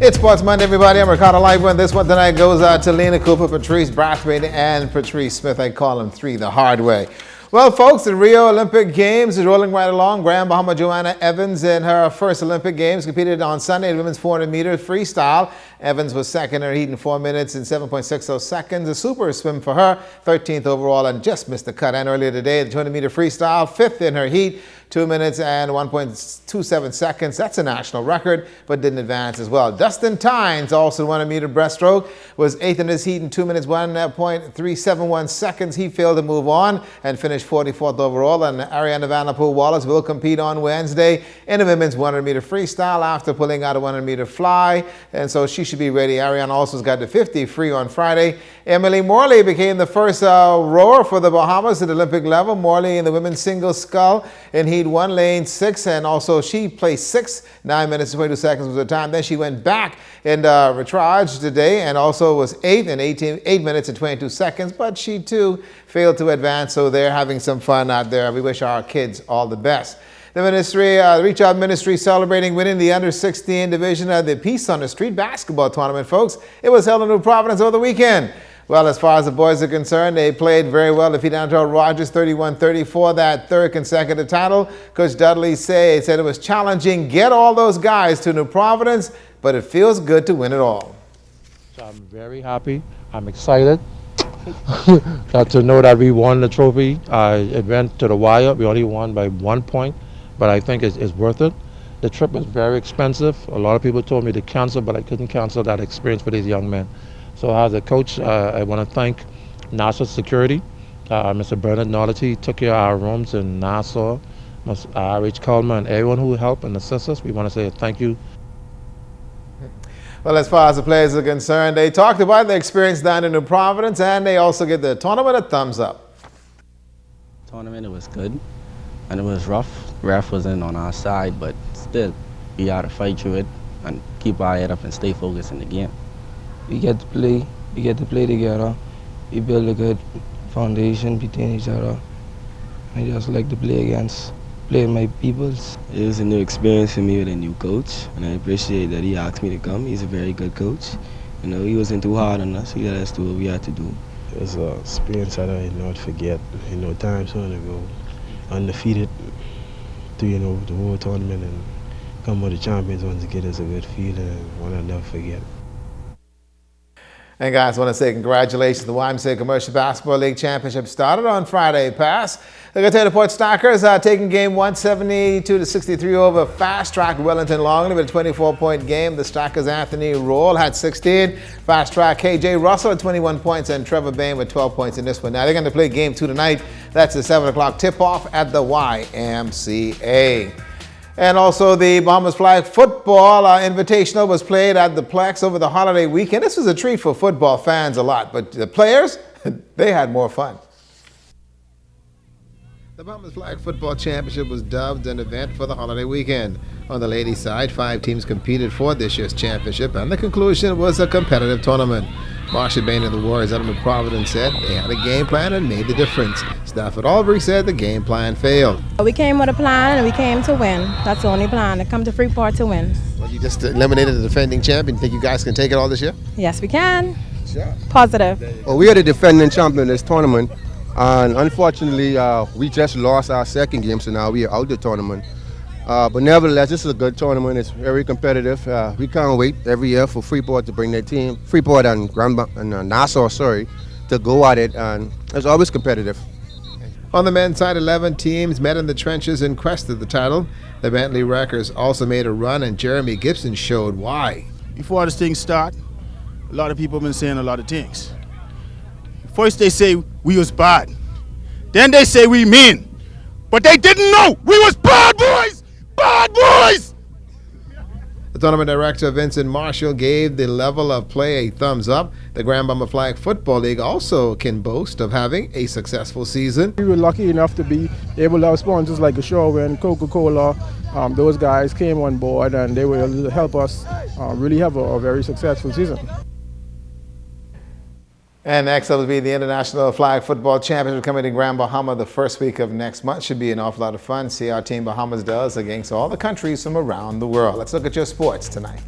It's Sports Monday, everybody. I'm Ricardo Lightman. This one tonight goes out to Lena Cooper, Patrice Brathwaite, and Patrice Smith. I call them three the hard way. Well, folks, the Rio Olympic Games is rolling right along. Grand Bahama Joanna Evans in her first Olympic Games competed on Sunday in women's 400-meter freestyle. Evans was second in her heat in 4 minutes and 7.60 seconds. A super swim for her, 13th overall, and just missed the cut. And earlier today, the 200-meter freestyle, fifth in her heat, 2 minutes and 1.27 seconds. That's a national record, but didn't advance as well. Dustin Tynes, also 100-meter breaststroke, was eighth in his heat in 2 minutes, 1.371 seconds. He failed to move on and finished 44th overall. And Ariana Vanderpool Wallace will compete on Wednesday in the women's 100-meter freestyle after pulling out a 100-meter fly, and so she should be ready. Ariana also got the 50 free on Friday. Emily Morley became the first rower for the Bahamas at Olympic level. Morley in the women's single scull in heat 1, lane 6, and also she placed 6th, 9 minutes and 22 seconds was her time. Then she went back in retrage today and also was 8th in 8 minutes and 22 seconds, but she too failed to advance, so they're having some fun out there. We wish our kids all the best. The ministry, Reach Out Ministry, celebrating winning the under-16 division of the Peace on the Street basketball tournament, folks. It was held in New Providence over the weekend. Well, as far as the boys are concerned, they played very well. Defeated Anatole Rogers 31-34, that third consecutive title. Coach Dudley said it was challenging. Get all those guys to New Providence, but it feels good to win it all. So I'm very happy. I'm excited to know that we won the trophy. It went to the wire. We only won by 1 point, but I think it's worth it. The trip was very expensive. A lot of people told me to cancel, but I couldn't cancel that experience for these young men. So as a coach, I want to thank Nassau Security. Mr. Bernard Knowledge took care of our rooms in Nassau. Mr. R.H. Coleman and everyone who helped and assisted us. We want to say thank you. Well, as far as the players are concerned, they talked about their experience down in New Providence, and they also give the tournament a thumbs up. Tournament, it was good, and it was rough. Ref wasn't on our side, but still, we had to fight through it and keep our head up and stay focused in the game. We get to play together. We build a good foundation between each other. I just like to play my peoples. It was a new experience for me with a new coach, and I appreciate that he asked me to come. He's a very good coach. You know, he wasn't too hard on us. He let us do what we had to do. It was an experience that I not forget. Times when I go undefeated through the whole tournament and come with the champions once again is a good feeling and one I'll never forget. And guys, I want to say congratulations. The YMCA Commercial Basketball League Championship started on Friday past. The Potato Port Stackers taking game 172-63 over Fast Track Wellington Longley with a 24-point game. The Stackers' Anthony Roll had 16. Fast Track KJ Russell at 21 points and Trevor Bain with 12 points in this one. Now they're going to play game 2 tonight. That's a 7 o'clock tip-off at the YMCA. And also the Bahamas Flag Football Invitational was played at the Plex over the holiday weekend. This was a treat for football fans a lot, but the players, they had more fun. The Bahamas Flag Football Championship was dubbed an event for the holiday weekend. On the ladies' side, 5 teams competed for this year's championship, and the conclusion was a competitive tournament. Marsha Bain of the Warriors out of New Providence said they had a game plan and made the difference. Stafford Albury said the game plan failed. We came with a plan and we came to win. That's the only plan, to come to Freeport to win. Well, you just eliminated the defending champion. Think you guys can take it all this year? Yes, we can. Sure. Positive. Well, we are the defending champion in this tournament, and unfortunately we just lost our second game, so now we are out the tournament. But nevertheless, this is a good tournament. It's very competitive. We can't wait every year for Freeport to bring their team, Freeport and Nassau, to go at it, and it's always competitive. On the men's side, 11 teams met in the trenches in quest of the title. The Bentley Wreckers also made a run, and Jeremy Gibson showed why. Before this thing start, a lot of people have been saying a lot of things. First they say we was bad. Then they say we mean. But they didn't know we was bad boys! Bad boys! The tournament director, Vincent Marshall, gave the level of play a thumbs up. The Grand Bahama Flag Football League also can boast of having a successful season. We were lucky enough to be able to have sponsors like Assure and Coca-Cola. Those guys came on board and they were able to help us really have a very successful season. And next up will be the International Flag Football Championship coming to Grand Bahama the first week of next month. Should be an awful lot of fun. See how Team Bahamas does against all the countries from around the world. Let's look at your sports tonight.